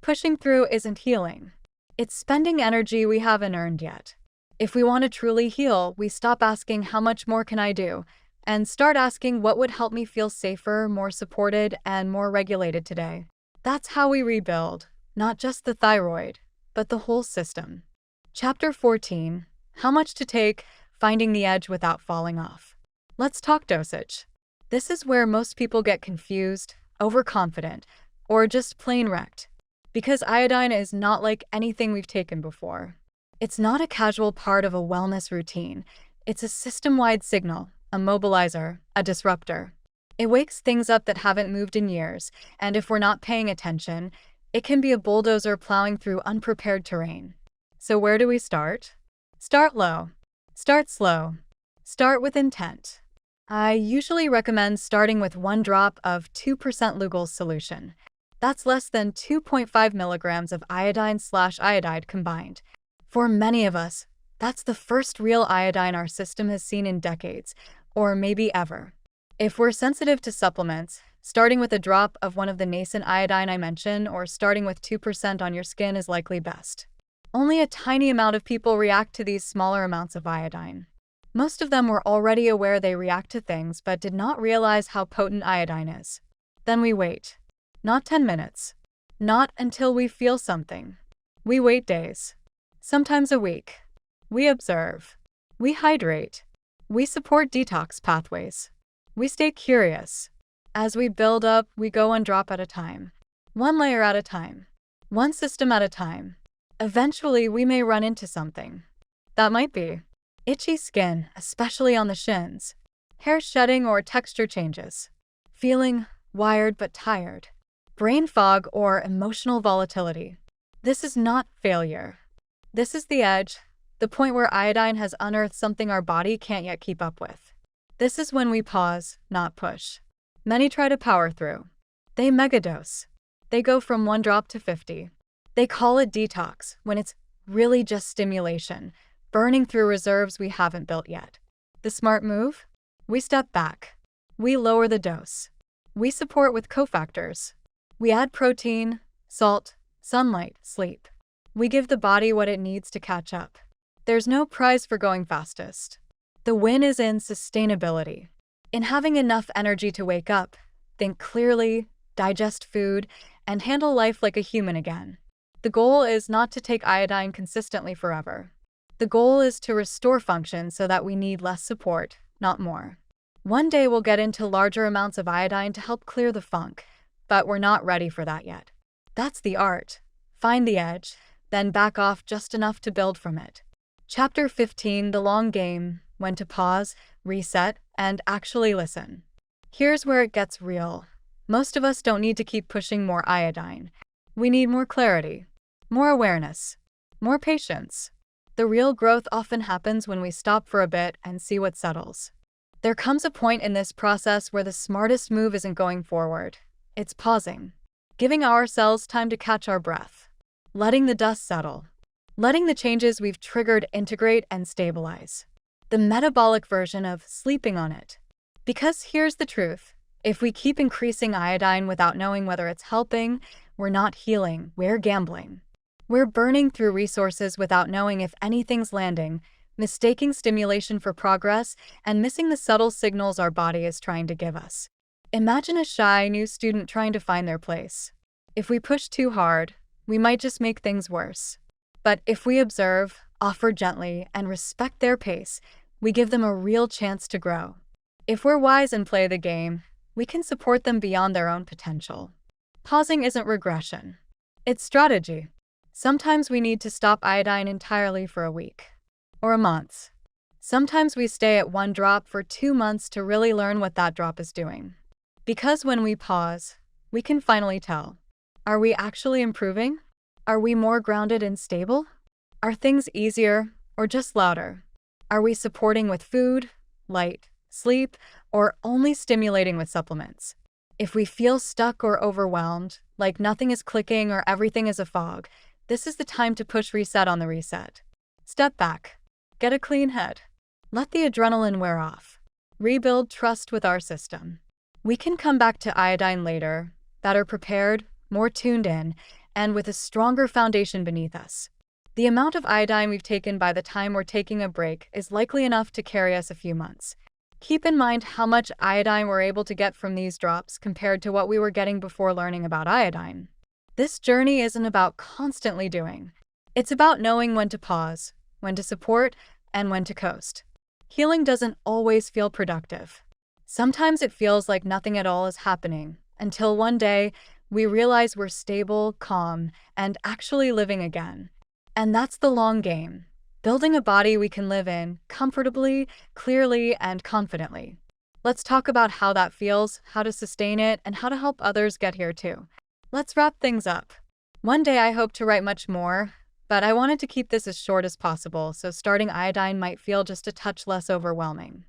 Pushing through isn't healing. It's spending energy we haven't earned yet. If we want to truly heal, we stop asking how much more can I do, and start asking what would help me feel safer, more supported, and more regulated today. That's how we rebuild, not just the thyroid, but the whole system. Chapter 14, How Much to Take, Finding the Edge Without Falling Off. Let's talk dosage. This is where most people get confused, overconfident, or just plain wrecked. Because iodine is not like anything we've taken before. It's not a casual part of a wellness routine. It's a system-wide signal, a mobilizer, a disruptor. It wakes things up that haven't moved in years, and if we're not paying attention, it can be a bulldozer plowing through unprepared terrain. So where do we start? Start low. Start slow. Start with intent. I usually recommend starting with 1 drop of 2% Lugol's solution. That's less than 2.5 milligrams of iodine/iodide combined. For many of us, that's the first real iodine our system has seen in decades, or maybe ever. If we're sensitive to supplements, starting with a drop of one of the nascent iodine I mentioned or starting with 2% on your skin is likely best. Only a tiny amount of people react to these smaller amounts of iodine. Most of them were already aware they react to things but did not realize how potent iodine is. Then we wait. Not 10 minutes. Not until we feel something. We wait days. Sometimes a week. We observe. We hydrate. We support detox pathways. We stay curious. As we build up, we go 1 drop at a time. 1 layer at a time. 1 system at a time. Eventually, we may run into something. That might be. Itchy skin, especially on the shins. Hair shedding or texture changes. Feeling wired but tired. Brain fog or emotional volatility. This is not failure. This is the edge, the point where iodine has unearthed something our body can't yet keep up with. This is when we pause, not push. Many try to power through. They megadose. They go from 1 drop to 50. They call it detox, when it's really just stimulation, burning through reserves we haven't built yet. The smart move? We step back. We lower the dose. We support with cofactors. We add protein, salt, sunlight, sleep. We give the body what it needs to catch up. There's no prize for going fastest. The win is in sustainability. In having enough energy to wake up, think clearly, digest food, and handle life like a human again. The goal is not to take iodine consistently forever. The goal is to restore function so that we need less support, not more. One day we'll get into larger amounts of iodine to help clear the funk, but we're not ready for that yet. That's the art. Find the edge, then back off just enough to build from it. Chapter 15, The Long Game, When to Pause, Reset, and Actually Listen. Here's where it gets real. Most of us don't need to keep pushing more iodine. We need more clarity, more awareness, more patience. The real growth often happens when we stop for a bit and see what settles. There comes a point in this process where the smartest move isn't going forward. It's pausing, giving ourselves time to catch our breath, letting the dust settle, letting the changes we've triggered integrate and stabilize. The metabolic version of sleeping on it. Because here's the truth. If we keep increasing iodine without knowing whether it's helping, we're not healing, we're gambling. We're burning through resources without knowing if anything's landing, mistaking stimulation for progress, and missing the subtle signals our body is trying to give us. Imagine a shy new student trying to find their place. If we push too hard, we might just make things worse. But if we observe, offer gently, and respect their pace, we give them a real chance to grow. If we're wise and play the game, we can support them beyond their own potential. Pausing isn't regression. It's strategy. Sometimes we need to stop iodine entirely for a week. Or a month. Sometimes we stay at 1 drop for 2 months to really learn what that drop is doing. Because when we pause, we can finally tell. Are we actually improving? Are we more grounded and stable? Are things easier or just louder? Are we supporting with food, light, sleep, or only stimulating with supplements? If we feel stuck or overwhelmed, like nothing is clicking or everything is a fog, this is the time to push reset on the reset. Step back. Get a clean head. Let the adrenaline wear off. Rebuild trust with our system. We can come back to iodine later, better prepared, more tuned in, and with a stronger foundation beneath us. The amount of iodine we've taken by the time we're taking a break is likely enough to carry us a few months. Keep in mind how much iodine we're able to get from these drops compared to what we were getting before learning about iodine. This journey isn't about constantly doing. It's about knowing when to pause, when to support, and when to coast. Healing doesn't always feel productive. Sometimes it feels like nothing at all is happening, until one day we realize we're stable, calm, and actually living again. And that's the long game. Building a body we can live in comfortably, clearly, and confidently. Let's talk about how that feels, how to sustain it, and how to help others get here too. Let's wrap things up. One day I hope to write much more, but I wanted to keep this as short as possible, so starting iodine might feel just a touch less overwhelming.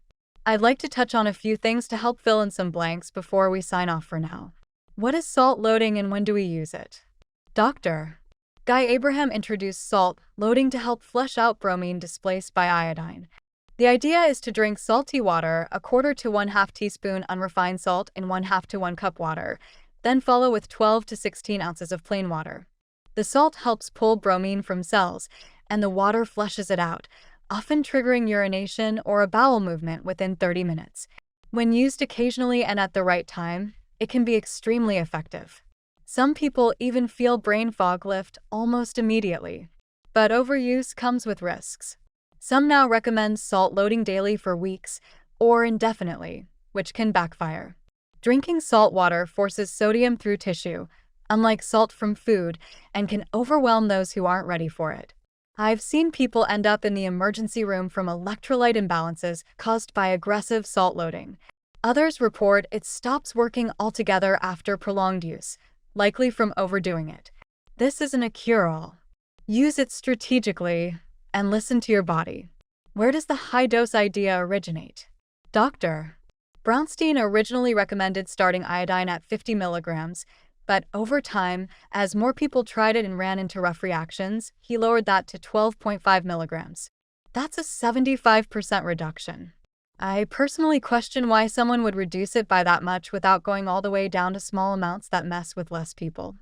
I'd like to touch on a few things to help fill in some blanks before we sign off for now. What is salt loading and when do we use it? Dr. Guy Abraham introduced salt loading to help flush out bromine displaced by iodine. The idea is to drink salty water, 1/4 to 1/2 teaspoon unrefined salt in 1/2 to 1 cup water, then follow with 12 to 16 ounces of plain water. The salt helps pull bromine from cells, and the water flushes it out, often triggering urination or a bowel movement within 30 minutes. When used occasionally and at the right time, it can be extremely effective. Some people even feel brain fog lift almost immediately. But overuse comes with risks. Some now recommend salt loading daily for weeks or indefinitely, which can backfire. Drinking salt water forces sodium through tissue, unlike salt from food, and can overwhelm those who aren't ready for it. I've seen people end up in the emergency room from electrolyte imbalances caused by aggressive salt loading. Others report it stops working altogether after prolonged use, likely from overdoing it. This isn't a cure-all. Use it strategically and listen to your body. Where does the high-dose idea originate? Dr. Brownstein originally recommended starting iodine at 50 milligrams, but over time, as more people tried it and ran into rough reactions, he lowered that to 12.5 milligrams. That's a 75% reduction. I personally question why someone would reduce it by that much without going all the way down to small amounts that mess with less people.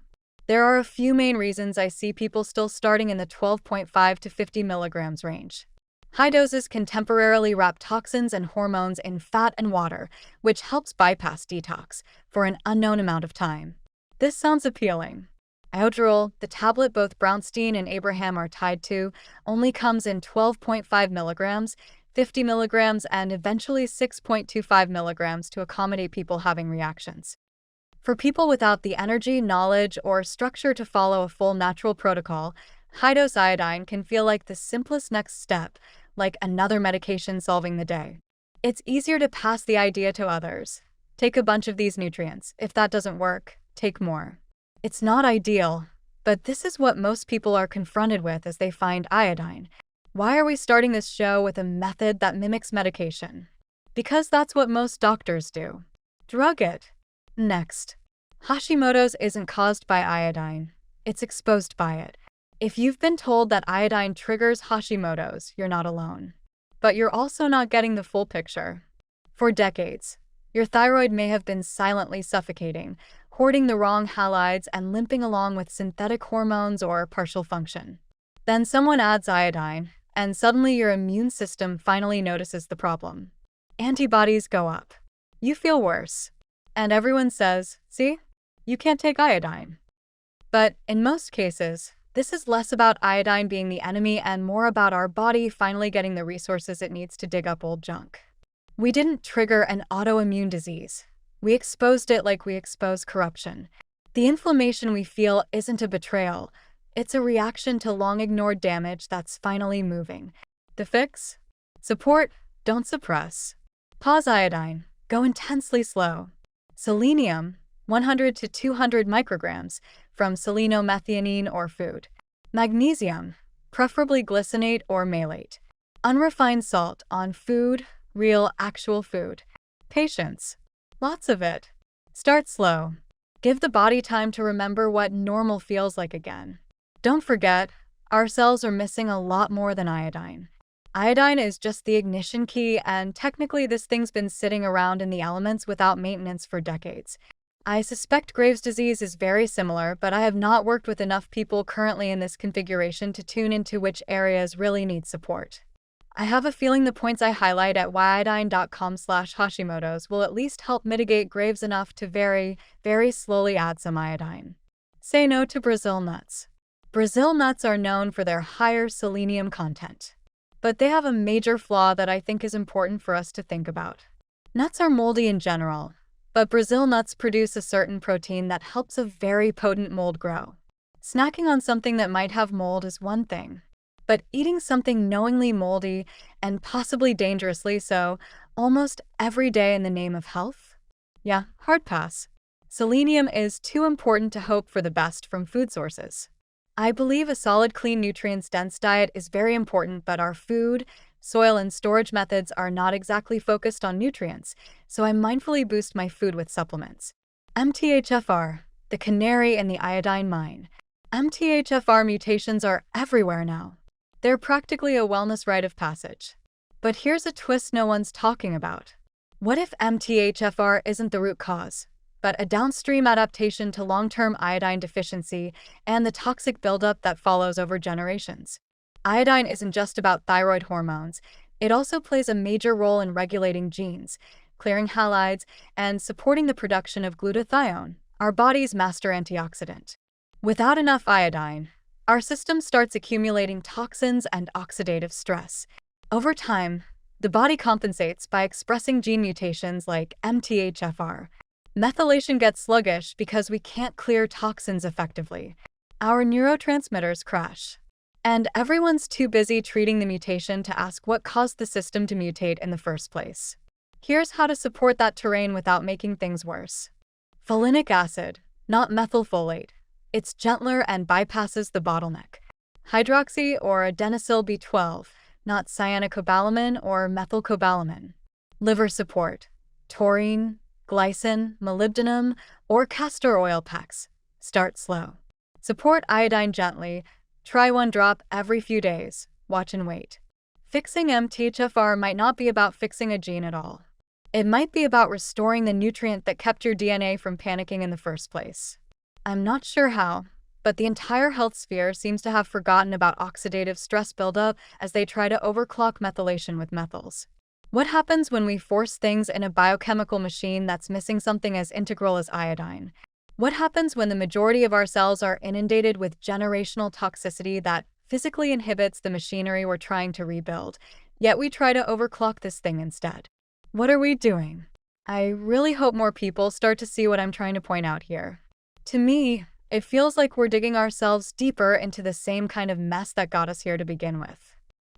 There are a few main reasons I see people still starting in the 12.5 to 50 milligrams range. High doses can temporarily wrap toxins and hormones in fat and water, which helps bypass detox for an unknown amount of time. This sounds appealing. Iodine, the tablet both Brownstein and Abraham are tied to, only comes in 12.5 milligrams, 50 milligrams, and eventually 6.25 milligrams to accommodate people having reactions. For people without the energy, knowledge, or structure to follow a full natural protocol, high-dose iodine can feel like the simplest next step, like another medication solving the day. It's easier to pass the idea to others. Take a bunch of these nutrients. If that doesn't work, take more. It's not ideal, but this is what most people are confronted with as they find iodine. Why are we starting this show with a method that mimics medication? Because that's what most doctors do. Drug it. Next. Hashimoto's isn't caused by iodine. It's exposed by it. If you've been told that iodine triggers Hashimoto's, you're not alone. But you're also not getting the full picture. For decades, your thyroid may have been silently suffocating, hoarding the wrong halides and limping along with synthetic hormones or partial function. Then someone adds iodine, and suddenly your immune system finally notices the problem. Antibodies go up. You feel worse. And everyone says, see, you can't take iodine. But in most cases, this is less about iodine being the enemy and more about our body finally getting the resources it needs to dig up old junk. We didn't trigger an autoimmune disease. We exposed it like we expose corruption. The inflammation we feel isn't a betrayal. It's a reaction to long-ignored damage that's finally moving. The fix? Support, don't suppress. Pause iodine. Go intensely slow. Selenium, 100 to 200 micrograms, from selenomethionine or food. Magnesium, preferably glycinate or malate. Unrefined salt on food, real, actual food. Patience. Lots of it. Start slow. Give the body time to remember what normal feels like again. Don't forget, our cells are missing a lot more than iodine. Iodine is just the ignition key, and technically this thing's been sitting around in the elements without maintenance for decades. I suspect Graves' disease is very similar, but I have not worked with enough people currently in this configuration to tune into which areas really need support. I have a feeling the points I highlight at iodine.com/Hashimoto's will at least help mitigate Graves enough to very, very slowly add some iodine. Say no to Brazil nuts. Brazil nuts are known for their higher selenium content. But they have a major flaw that I think is important for us to think about. Nuts are moldy in general, but Brazil nuts produce a certain protein that helps a very potent mold grow. Snacking on something that might have mold is one thing, but eating something knowingly moldy and possibly dangerously so almost every day in the name of health? Yeah, hard pass. Selenium is too important to hope for the best from food sources. I believe a solid, clean, nutrients-dense diet is very important, but our food, soil, and storage methods are not exactly focused on nutrients, so I mindfully boost my food with supplements. MTHFR, the canary in the iodine mine. MTHFR mutations are everywhere now. They're practically a wellness rite of passage. But here's a twist no one's talking about. What if MTHFR isn't the root cause, but a downstream adaptation to long-term iodine deficiency and the toxic buildup that follows over generations? Iodine isn't just about thyroid hormones. It also plays a major role in regulating genes, clearing halides, and supporting the production of glutathione, our body's master antioxidant. Without enough iodine, our system starts accumulating toxins and oxidative stress. Over time, the body compensates by expressing gene mutations like MTHFR. Methylation gets sluggish because we can't clear toxins effectively. Our neurotransmitters crash. And everyone's too busy treating the mutation to ask what caused the system to mutate in the first place. Here's how to support that terrain without making things worse. Folinic acid, not methylfolate. It's gentler and bypasses the bottleneck. Hydroxy or adenosyl B12, not cyanocobalamin or methylcobalamin. Liver support, taurine, glycine, molybdenum, or castor oil packs. Start slow. Support iodine gently. Try 1 drop every few days. Watch and wait. Fixing MTHFR might not be about fixing a gene at all. It might be about restoring the nutrient that kept your DNA from panicking in the first place. I'm not sure how, but the entire health sphere seems to have forgotten about oxidative stress buildup as they try to overclock methylation with methyls. What happens when we force things in a biochemical machine that's missing something as integral as iodine? What happens when the majority of our cells are inundated with generational toxicity that physically inhibits the machinery we're trying to rebuild, yet we try to overclock this thing instead? What are we doing? I really hope more people start to see what I'm trying to point out here. To me, it feels like we're digging ourselves deeper into the same kind of mess that got us here to begin with.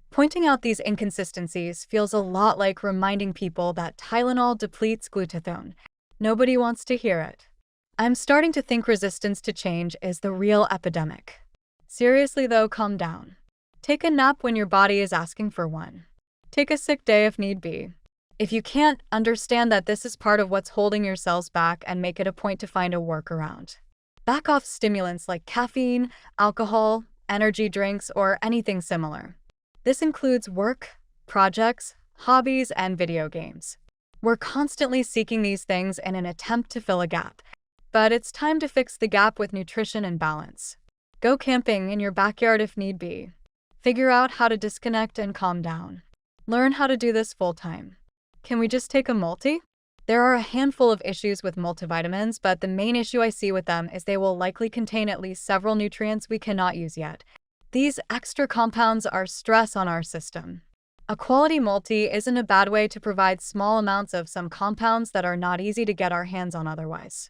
Pointing out these inconsistencies feels a lot like reminding people that Tylenol depletes glutathione. Nobody wants to hear it. I'm starting to think resistance to change is the real epidemic. Seriously though, calm down. Take a nap when your body is asking for one. Take a sick day if need be. If you can't, understand that this is part of what's holding your cells back and make it a point to find a workaround. Back off stimulants like caffeine, alcohol, energy drinks, or anything similar. This includes work, projects, hobbies, and video games. We're constantly seeking these things in an attempt to fill a gap, but it's time to fix the gap with nutrition and balance. Go camping in your backyard if need be. Figure out how to disconnect and calm down. Learn how to do this full-time. Can we just take a multi? There are a handful of issues with multivitamins, but the main issue I see with them is they will likely contain at least several nutrients we cannot use yet. These extra compounds are stress on our system. A quality multi isn't a bad way to provide small amounts of some compounds that are not easy to get our hands on otherwise.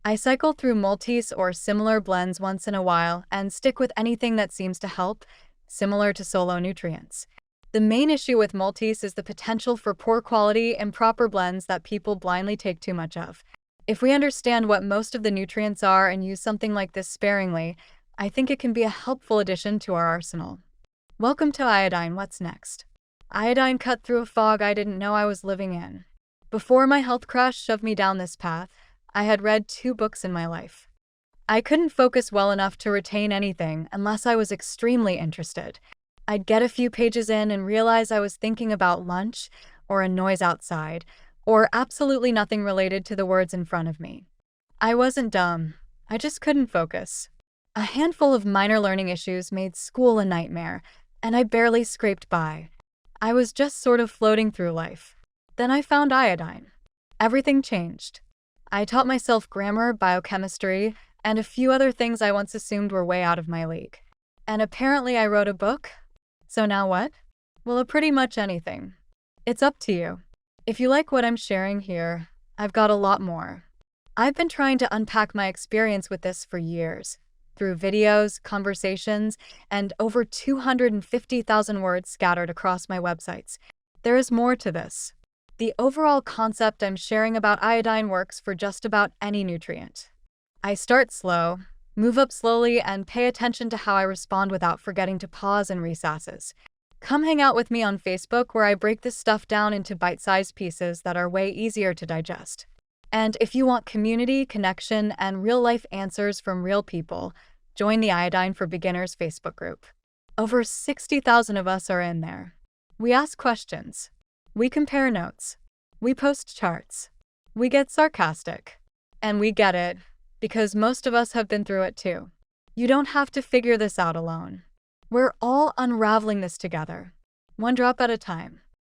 I cycle through multis or similar blends once in a while and stick with anything that seems to help, similar to solo nutrients. The main issue with multis is the potential for poor quality, improper blends that people blindly take too much of. If we understand what most of the nutrients are and use something like this sparingly, I think it can be a helpful addition to our arsenal. Welcome to Iodine. What's next? Iodine cut through a fog I didn't know I was living in. Before my health crash shoved me down this path, I had read 2 books in my life. I couldn't focus well enough to retain anything unless I was extremely interested. I'd get a few pages in and realize I was thinking about lunch, or a noise outside, or absolutely nothing related to the words in front of me. I wasn't dumb. I just couldn't focus. A handful of minor learning issues made school a nightmare, and I barely scraped by. I was just sort of floating through life. Then I found iodine. Everything changed. I taught myself grammar, biochemistry, and a few other things I once assumed were way out of my league. And apparently I wrote a book. So now what? Well, pretty much anything. It's up to you. If you like what I'm sharing here, I've got a lot more. I've been trying to unpack my experience with this for years, through videos, conversations, and over 250,000 words scattered across my websites. There is more to this. The overall concept I'm sharing about iodine works for just about any nutrient. I start slow, move up slowly, and pay attention to how I respond without forgetting to pause and resasses. Come hang out with me on Facebook, where I break this stuff down into bite-sized pieces that are way easier to digest. And if you want community, connection, and real-life answers from real people, join the Iodine for Beginners Facebook group. Over 60,000 of us are in there. We ask questions. We compare notes. We post charts. We get sarcastic. And we get it, because most of us have been through it too. You don't have to figure this out alone. We're all unraveling this together, one drop at a time.